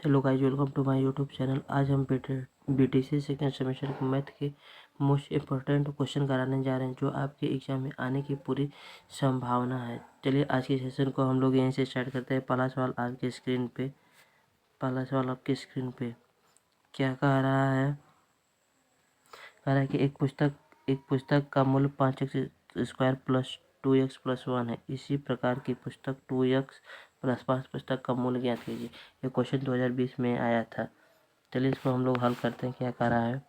Hello guys, welcome to my YouTube channel. आज हम BTC second semester के math के मोस्ट इम्पोर्टेंट क्वेश्चन कराने जा रहे हैं जो आपके एग्जाम में आने की पूरी संभावना है। चलिए आज के सेशन को हम लोग यहीं से स्टार्ट करते हैं। पहला सवाल आपकी स्क्रीन पे क्या कह रहा है? कह रहा है कि एक पुस्तक का मूल्य 5x² प्लस 2x प्लस 1 है। इसी प्रकार की पुस्तक 2x प्लस 5 पुस्तक का मूल्य ज्ञात कीजिए। ये क्वेश्चन 2020 में आया था। चलिए इसको हम लोग हल करते हैं। क्या कह रहा है?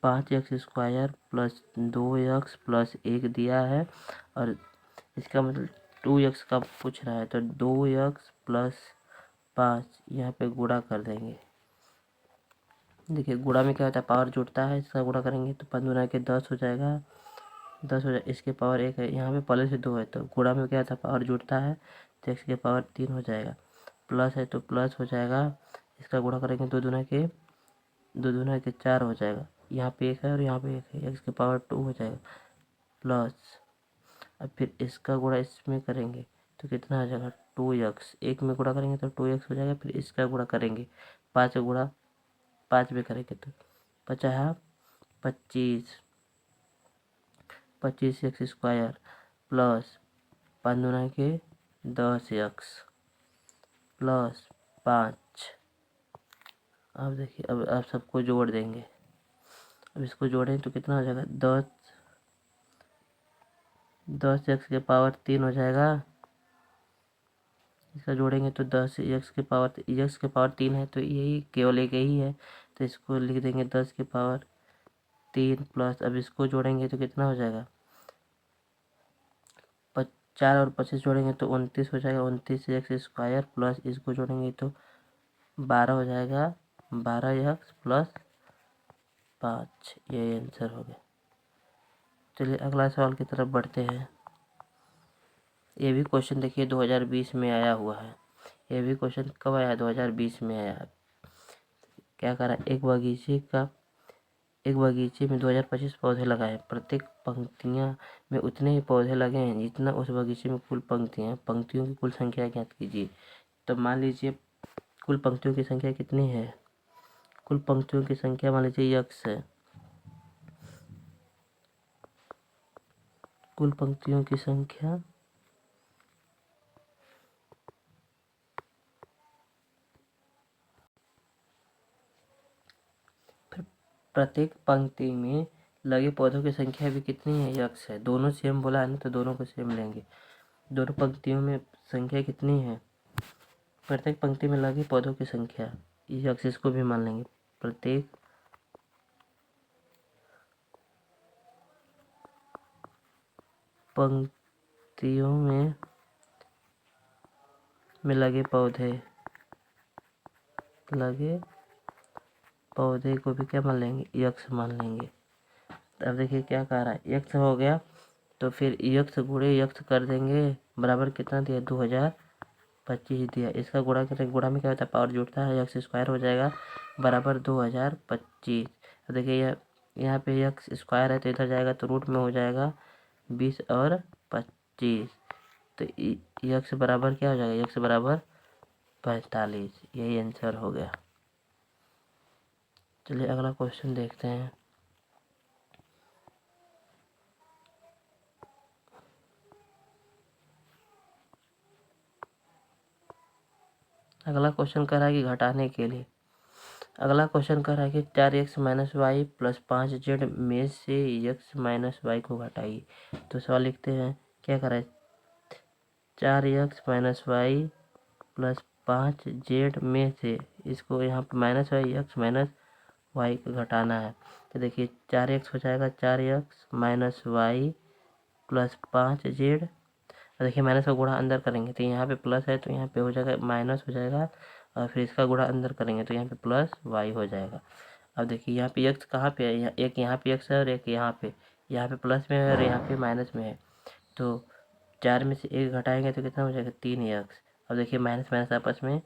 5x² प्लस 2x प्लस 1 दिया है और इसका मतलब 2x का पूछ रहा है, तो 2x प्लस 5 यहाँ पे गुणा कर देंगे। देखिए गुणा में क्या होता है, पावर जुड़ता है। इसका गुणा करेंगे तो 5 गुना के 10 हो जाएगा, 10 हो जाएगा। इसके पावर 1 है, यहाँ पे पहले से 2 है, तो गुणा में क्या होता है, पावर जुड़ता है तो x के पावर 3 हो जाएगा। प्लस है तो प्लस हो जाएगा। इसका गुणा करेंगे तो दो दूना के 4 हो जाएगा। यहाँ पे 1 है और यहाँ पे 1 है, x के पावर 2 हो जाएगा। प्लस अब फिर इसका गुणा इसमें करेंगे तो कितना आ जाएगा, 2x। एक में गुणा करेंगे तो 2x हो जाएगा। फिर इसका गुणा करेंगे, 5 का गुणा 5 में करेंगे तो 50 25 25x² प्लस 5 दूना के 10x प्लस 5। अब देखिए अब सबको जोड़ देंगे। अब इसको जोड़ें तो कितना हो जाएगा, 10x के पावर 3 हो जाएगा। इसका जोड़ेंगे तो 10x के पावर 3 है, तो यही केवल एक यही है, तो इसको लिख देंगे 10 के पावर 3 प्लस। अब इसको जोड़ेंगे तो कितना हो जाएगा, 4 और 25 जोड़ेंगे तो 29 हो जाएगा। 29x² प्लस इसको जोड़ेंगे तो 12 हो जाएगा। 12x प्लस 5, ये आंसर हो गया। चलिए अगला सवाल की तरफ बढ़ते हैं। ये भी क्वेश्चन देखिए 2020 में आया हुआ है। ये भी क्वेश्चन कब आया, 2020 में आया। क्या करा, एक बगीचे में 2025 पौधे लगाए। प्रत्येक पंक्तियां में उतने ही पौधे लगे हैं जितना उस बगीचे में कुल पंक्तियां। पंक्तियों की कुल संख्या ज्ञात कीजिए। तो मान लीजिए कुल पंक्तियों की संख्या कितनी है, कुल पंक्तियों की संख्या मान लीजिए x है। कुल पंक्तियों की संख्या प्रत्येक पंक्ति में लगे पौधों की संख्या भी कितनी है, x है। दोनों सेम बोला है ना, तो दोनों को सेम लेंगे। दोनों पंक्तियों में संख्या कितनी है, प्रत्येक पंक्ति में लगे पौधों की संख्या, x इसको भी मान लेंगे। प्रत्येक पंक्तियों में लगे पौधे को भी क्या मान लेंगे, x मान लेंगे। अब देखिए क्या कह रहा है, x हो गया तो फिर x गुणे x कर देंगे, बराबर कितना दिया, 2025 दिया। इसका गुणा करेंगे, गुणा में क्या होता है, पावर जुड़ता है, x² हो जाएगा बराबर 2025। अब देखिए यहाँ पे x² है तो इधर जाएगा तो रूट में हो जाएगा 20 और 25, तो x बराबर क्या हो जाएगा, x बराबर 45। यही आंसर हो गया। चलिए अगला क्वेश्चन देखते हैं। अगला क्वेश्चन कर रहा है कि घटाने के लिए। अगला क्वेश्चन कर रहा है कि 4x minus Y plus 5z में से x माइनस वाई को घटाइए। तो सवाल लिखते हैं, क्या कर रहा है, 4x minus Y plus 5z में से, इसको यहाँ पर minus y x minus y को घटाना है। तो देखिए 4x हो जाएगा, 4x minus Y plus 5z। देखिए माइनस का गुणा अंदर करेंगे तो यहाँ पे प्लस है तो यहाँ पे हो जाएगा माइनस हो जाएगा, और फिर इसका गुणा अंदर करेंगे तो यहाँ पे प्लस वाई हो जाएगा। अब देखिए यहाँ पे x कहाँ पे है, एक यहाँ पे x है और एक यहाँ पे प्लस में है और यहाँ पे माइनस में है। तो 4 में से 1 घटाएंगे तो कितना हो जाएगा, 3x। अब देखिए माइनस माइनस आपस में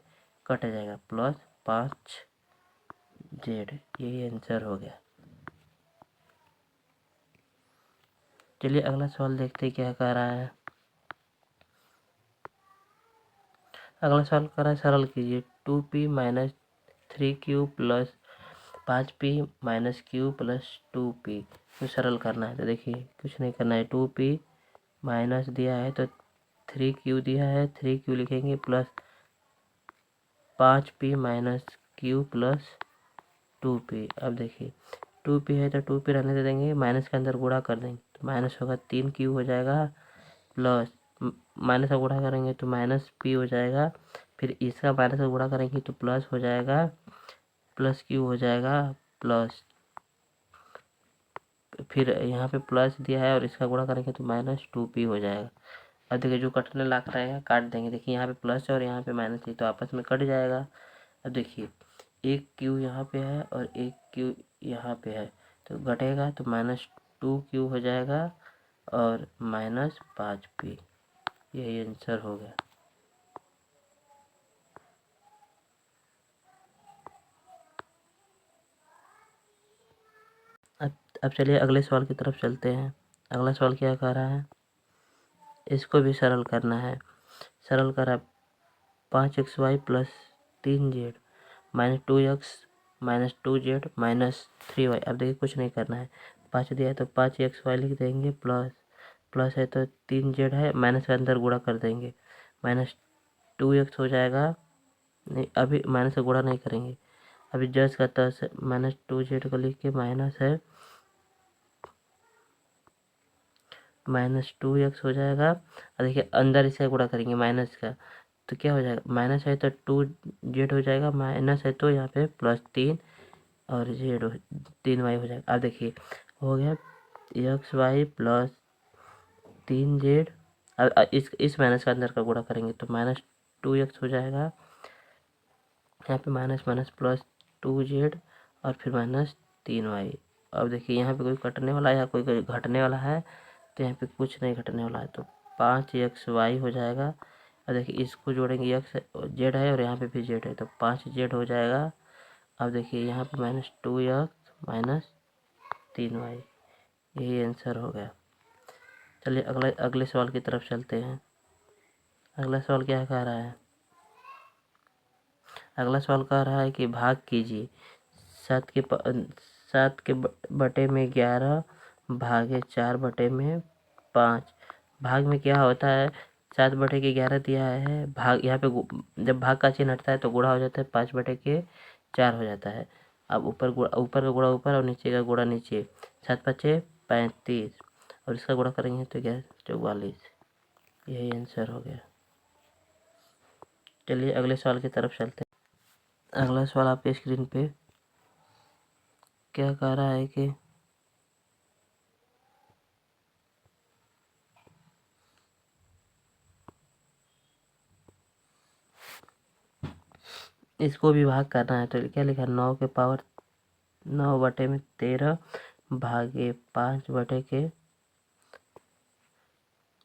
कट जाएगा, प्लस 5z। यही आंसर हो गया। चलिए अगला सवाल देखते हैं क्या कह रहा है। अगला सवाल करा है, सरल कीजिए। 2p minus 3q plus 5p minus q plus 2p। तो सरल करना है, तो देखिए कुछ नहीं करना है। 2p माइनस दिया है तो 3q दिया है, 3q लिखेंगे plus 5p minus q plus 2p। अब देखिए 2p है तो 2p रहने दे देंगे, माइनस के अंदर गुणा कर देंगे तो माइनस होगा 3q हो जाएगा, प्लस माइनस का गुणा करेंगे तो माइनस p हो जाएगा, फिर इसका माइनस का गुणा करेंगे तो प्लस हो जाएगा, प्लस q हो जाएगा, प्लस फिर यहाँ पे प्लस दिया है और इसका गुणा करेंगे तो माइनस 2p हो जाएगा। अब देखिए जो कटने लग रहेगा काट देंगे। देखिए यहाँ पे प्लस है और यहाँ पे माइनस है तो आपस में कट जाएगा। अब देखिए एक क्यू यहाँ पे है और एक क्यू यहाँ पे है तो घटेगा तो -2q हो जाएगा और -5p। यही आंसर हो गया। अब चलिए अगले सवाल की तरफ चलते हैं। अगला सवाल क्या कह रहा है, इसको भी सरल करना है। सरल करा 5xy plus 3z minus 2x minus 2z minus 3y। अब देखिए कुछ नहीं करना है, 5 दिया है तो 5xy लिख देंगे, प्लस प्लस है तो 3z है, माइनस के अंदर गुणा कर देंगे, -2x हो जाएगा। नहीं अभी माइनस का गुणा नहीं करेंगे, अभी जस्ट का तस -2z को लिख के माइनस है -2x हो जाएगा। और देखिए अंदर इसका गुणा करेंगे माइनस का तो क्या हो जाएगा, माइनस है तो 2z हो जाएगा, माइनस है तो यहाँ पे +3 और जेड 3y हो जाएगा। अब देखिए हो गया xy प्लस 3z। अब इस माइनस का अंदर का गुणा करेंगे तो -2x हो जाएगा, यहाँ पे माइनस माइनस +2z और फिर -3y। अब देखिए यहाँ पे कोई कटने वाला है या कोई घटने वाला है तो यहाँ पे कुछ नहीं घटने वाला है तो 5xy हो जाएगा। अब देखिए इसको जोड़ेंगे, x z है और यहाँ पे भी z है तो 5z हो जाएगा। अब देखिए यहाँ पे -2x -3y। यही आंसर हो गया। चलिए अगले सवाल की तरफ चलते हैं। अगला सवाल क्या कह रहा है, अगला सवाल कह रहा है कि भाग कीजिए 7 के बटे में 11 भागे 4 बटे में 5। भाग में क्या होता है, 7 बटे के 11 दिया है, भाग यहाँ पे जब भाग का चिन्ह हटता है तो गुणा हो जाता है, 5 बटे के 4 हो जाता है। अब ऊपर का गुणा ऊपर और नीचे का गुणा नीचे, 7 5 35 और इसका गुणा करेंगे तो क्या 44। यही आंसर हो गया। चलिए अगले सवाल की तरफ चलते हैं। अगला सवाल आपके स्क्रीन पे क्या कह रहा है कि इसको भी भाग करना है तो क्या लिखा, 9 के पावर 9 बटे में 13 भागे 5 बटे के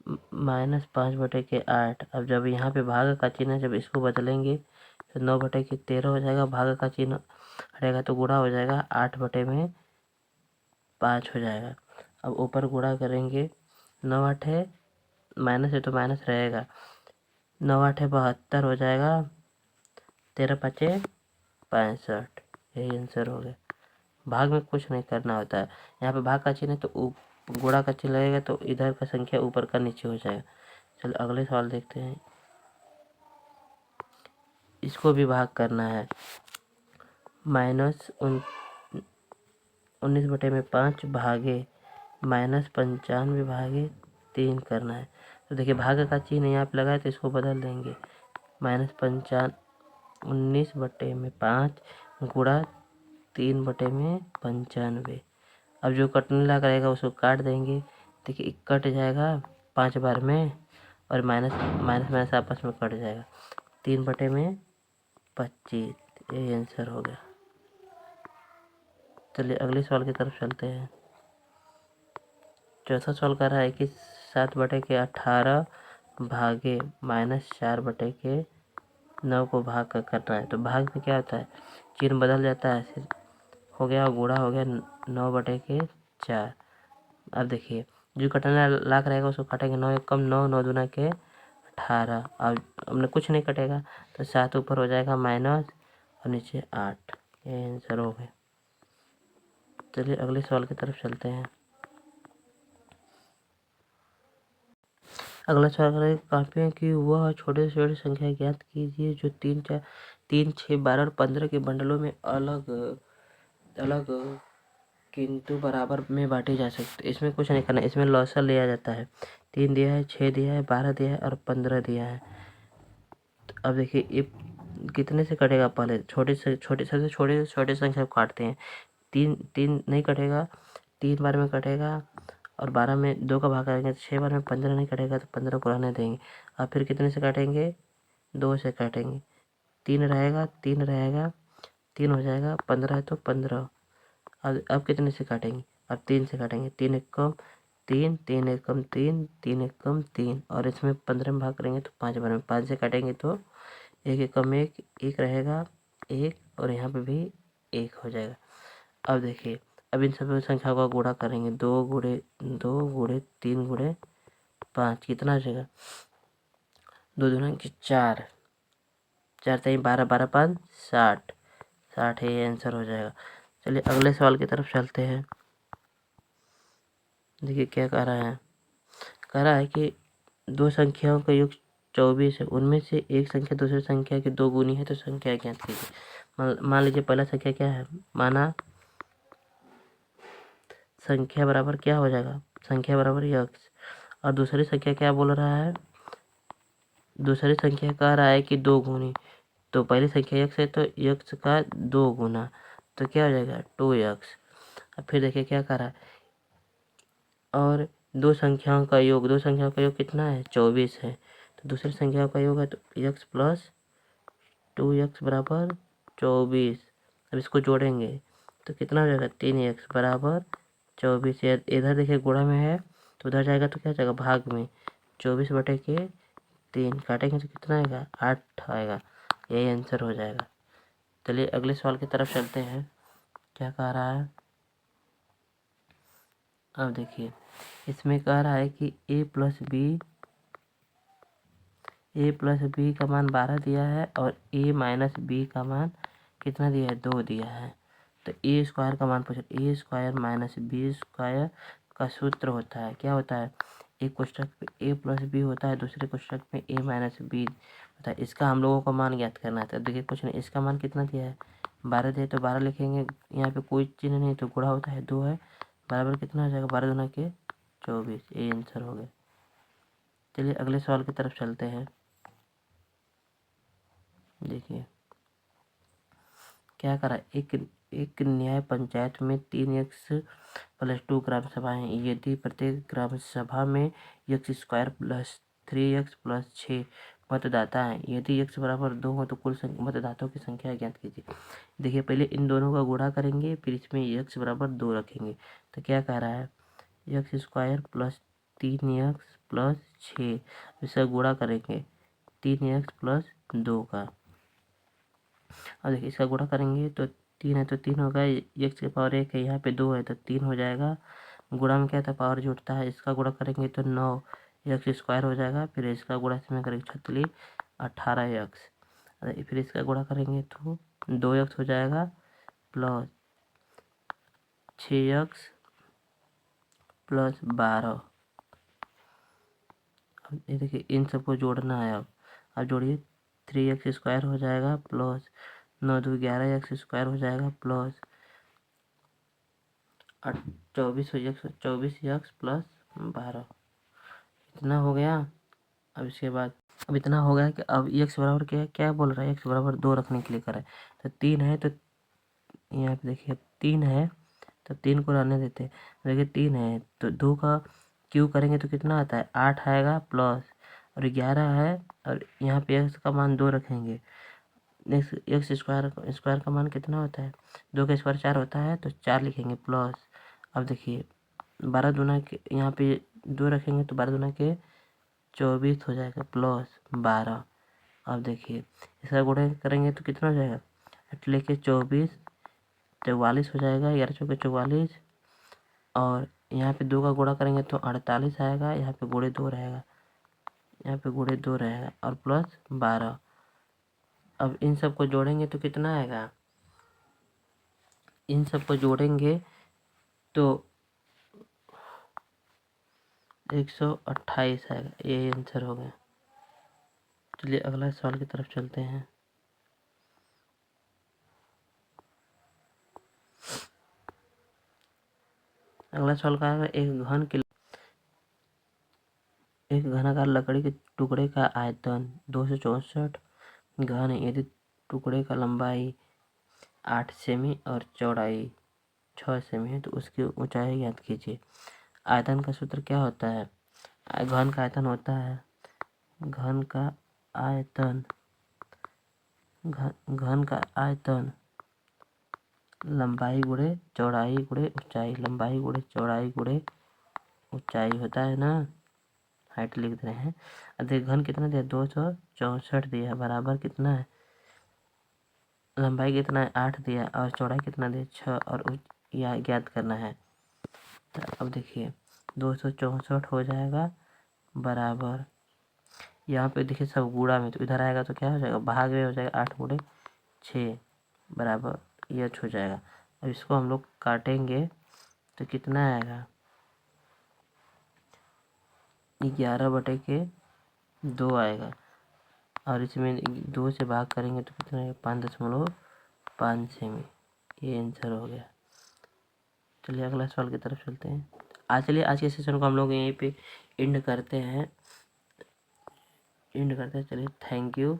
-5 बटे के 8। अब जब यहाँ पे भाग का चिन्ह है, जब इसको बदलेंगे तो 9 बटे के 13 हो जाएगा, भाग का चिन्ह हटेगा तो गुणा हो जाएगा, 8 बटे में 5 हो जाएगा। अब ऊपर गुणा करेंगे, 9 8 है, माइनस है तो माइनस रहेगा, 9 8 है 72 हो जाएगा, 13 5 65। यही आंसर हो गया। भाग में कुछ नहीं करना होता है, यहाँ पे भाग का चिन्ह है तो गुणा का चिन्ह लगेगा तो इधर का संख्या ऊपर का नीचे हो जाएगा। चलो अगले सवाल देखते हैं। इसको भी भाग करना है, -19 बटे में 5 भागे -95 भागे 3 करना है। तो देखिए भाग का चिन्ह यहाँ पे लगा है तो इसको बदल देंगे, -19 बटे में 5 गुणा 3 बटे में 95। अब जो कटने लगा रहेगा उसको काट देंगे। देखिए कट जाएगा 5 बार में और माइनस माइनस माइनस आपस में कट जाएगा, 3 बटे में 25। यही आंसर हो गया। चलिए अगले सवाल की तरफ चलते हैं। चौथा सवाल कर रहा है कि 7 बटे के 18 भागे -4 बटे के 9 को भाग कर करना है। तो भाग में क्या होता है, चिन्ह बदल जाता है, ऐसे हो गया गुणा हो गया 9 बटे के 4। अब देखिए जो कटने लायक रहेगा उसको काटेंगे, 9 1 कम 9, 9 दूना के 18। अब हमने कुछ नहीं कटेगा तो 7 ऊपर हो जाएगा माइनस और नीचे 8। ये आंसर हो गया। चलिए अगले सवाल की तरफ चलते हैं। अगला सवाल कापियों की वह छोटे से छोटी संख्या ज्ञात कीजिए जो 3, 6, 12 और 15 के बंडलों में अलग अलग किंतु बराबर में बांटी जा सकती है। इसमें कुछ नहीं करना, इसमें लॉसा लिया जाता है। 3 दिया है, 6 दिया है, 12 दिया है और 15 दिया है। तो अब देखिए ये कितने से कटेगा, पहले सबसे छोटे संख्या को काटते हैं। 3 नहीं कटेगा, 3 बार में कटेगा और 12 में 2 का भाग करेंगे तो 6 बार में 15 नहीं कटेगा तो 15 को रहने देंगे। अब फिर कितने से काटेंगे, 2 से काटेंगे। 3 रहेगा, 3 रहेगा, 3 हो जाएगा, 15 है तो 15। अब कितने से काटेंगे, अब 3 से काटेंगे। 3 एक कम 3, 3 एक कम 3, 3 एक कम 3 और इसमें 15 में भाग करेंगे तो 5 बार में 5 से काटेंगे तो 1 एक कम 1, 1 रहेगा 1 और यहाँ पे भी 1 हो जाएगा। अब देखिए अब इन सभी संख्याओं का गुणा करेंगे। 2 गुणे 3 गुणे 5 कितना हो जाएगा, 2 दूना 4, 4 3 12, 12 5 60, 60 है, ये आंसर हो जाएगा। चलिए अगले सवाल की तरफ चलते हैं। देखिए क्या कह रहा है, कह रहा है कि दो संख्याओं का योग 24 है, उनमें से एक संख्या दूसरी संख्या की 2 गुनी है तो संख्या ज्ञात कीजिए। मान लीजिए पहला संख्या क्या है, माना संख्या बराबर क्या हो जाएगा, संख्या बराबर यक्स और दूसरी संख्या क्या बोल रहा है, दूसरी संख्या कह रहा है कि 2 गुनी। तो पहली संख्या यक्स है तो यक्स का 2 गुना तो क्या हो जाएगा 2x। अब फिर देखिए क्या कह रहा है, और दो संख्याओं का योग कितना है 24 है, तो दूसरी संख्याओं का योग है तो x प्लस 2x बराबर 24। अब इसको जोड़ेंगे तो कितना हो जाएगा 3x बराबर 24। इधर देखिए गुणा में है तो उधर जाएगा तो क्या जाएगा भाग में, 24/3 काटेंगे तो कितना आएगा 8 आएगा। यही आंसर हो जाएगा। चलिए अगले सवाल की तरफ चलते हैं। क्या कह रहा है, अब देखिए इसमें कह रहा है कि a प्लस बी का मान 12 दिया है और a माइनस बी का मान कितना दिया है 2 दिया है। तो ए स्क्वायर का मान पूछा, ए स्क्वायर माइनस बी स्क्वायर का सूत्र होता है, क्या होता है, एक कोष्ठक में ए प्लस बी होता है, दूसरे कोष्ठक में ए माइनस बी होता है। इसका हम लोगों को मान ज्ञात करना है। तो देखिए कुछ नहीं, इसका मान कितना दिया है 12 दिया है तो 12 लिखेंगे, यहाँ पे कोई चिन्ह नहीं तो गुणा होता है 2 है, बराबर कितना हो जाएगा 12 दूना के 24। ये आंसर हो गया। चलिए अगले सवाल की तरफ चलते हैं। देखिए क्या करा, एक न्याय पंचायत में 3x प्लस 2 ग्राम सभा है। यदि प्रत्येक ग्राम सभा में x square plus 3x plus 6 मतदाता है, यदि x बराबर 2 हो तो कुल मतदाताओं की संख्या ज्ञात कीजिए। देखिए पहले इन दोनों का गुणा करेंगे फिर इसमें x बराबर 2 रखेंगे। तो क्या कह रहा है, x square plus 3x plus 6, इसका गुणा करेंगे 3x प्लस 2 का। और देखिए इसका गुणा करेंगे तो 3 है तो 3 होगा, एक्स की पावर 1 है, यहाँ पे 2 है तो 3 हो जाएगा। गुणा में क्या था पावर जुड़ता है, इसका गुणा करेंगे तो 9 एक्स स्क्वायर हो जाएगा। फिर इसका गुणा इसमें करेंगे 36 18x। फिर इसका गुणा करेंगे तो 2x हो जाएगा प्लस 6x प्लस 12। अब ये देखिए इन सबको जोड़ना है। अब जोड़िए 3x स्क्वायर हो जाएगा प्लस 9 2 11x स्क्वायर हो जाएगा प्लस 24x प्लस 12। इतना हो गया। अब इसके बाद अब इतना हो गया कि अब x बराबर क्या है, क्या बोल रहा है, x बराबर 2 रखने के लिए करा है। तो 3 है तो यहाँ पे देखिए 3 है तो 3 को रहने देते हैं। देखिए 3 है तो 2 का क्यू करेंगे तो कितना आता है 8 आएगा प्लस और 11 है और यहाँ पे x का मान 2 रखेंगे। एक्स स्क्वायर का मान कितना होता है, 2 का स्क्वायर 4 होता है तो 4 लिखेंगे प्लस। अब देखिए 12 दूना के यहाँ पे 2 रखेंगे तो 12 दूना के 24 हो जाएगा प्लस 12। अब देखिए इसका गुणा करेंगे तो कितना हो जाएगा 8 लेके 24 44 हो जाएगा, 11 चौके 44 और यहाँ पे 2 का गुणा करेंगे तो 48 आएगा, यहाँ पे गुणे 2 रहेगा। यहाँ पे गुणे 2 रहेगा और प्लस 12। अब इन सबको जोड़ेंगे तो कितना आएगा, इन सबको जोड़ेंगे तो 128 आएगा। यही आंसर हो गया। चलिए अगला सवाल की तरफ चलते हैं। अगला सवाल का है एक घनाकार लकड़ी के टुकड़े का आयतन 264 घन है। यदि टुकड़े का लंबाई 8 सेमी और चौड़ाई 6 सेमी है तो उसकी ऊंचाई ज्ञात कीजिए। आयतन का सूत्र क्या होता है, घन का आयतन होता है, घन का आयतन घन का आयतन लंबाई गुणे चौड़ाई गुणे ऊंचाई, लंबाई गुणे चौड़ाई गुणे ऊंचाई होता है ना। हाइट लिख रहे हैं। अधिक घन कितना दिया, 264 दिया, बराबर कितना है, लंबाई कितना है 8 दिया और चौड़ाई कितना दिया 6 और यह ज्ञात करना है। तो अब देखिए 264 हो जाएगा बराबर, यहाँ पे देखिए सब गुणा में, तो इधर आएगा तो क्या हो जाएगा, भाग में हो जाएगा 8 गुणे 6 बराबर यह हो जाएगा। अब इसको हम लोग काटेंगे तो कितना आएगा, 11/2 आएगा और इसमें 2 से भाग करेंगे तो कितना आएगा, 5.5 सेमी। ये आंसर हो गया। चलिए अगला सवाल की तरफ चलते हैं। चलिए आज के सेशन को हम लोग यहीं पे एंड करते हैं। चलिए थैंक यू।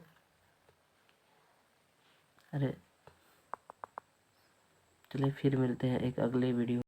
अरे चलिए फिर मिलते हैं एक अगले वीडियो।